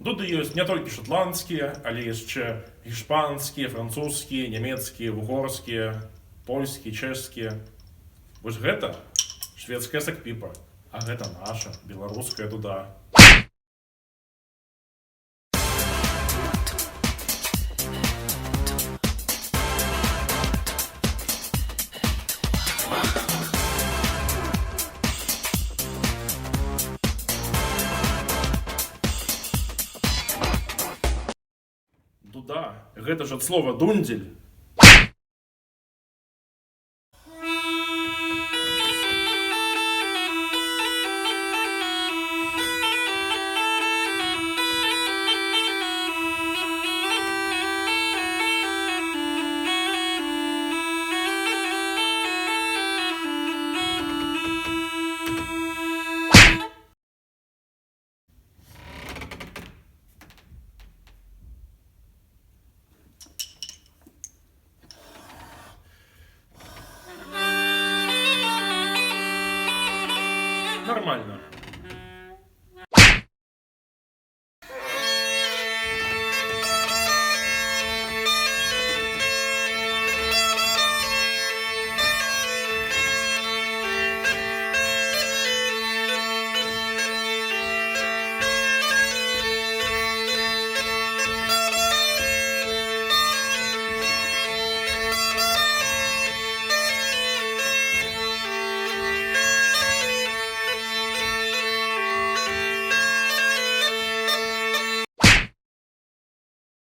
Дуды ёсць не толькі шотландскія, але яшчэ іспанскія, французскія, нямецкія, угорскія, польскія, чэшскія. Вось гэта шведская сакпіпа, а гэта наша беларуская дуда. Дуда, гэта ж ад слова дундзель,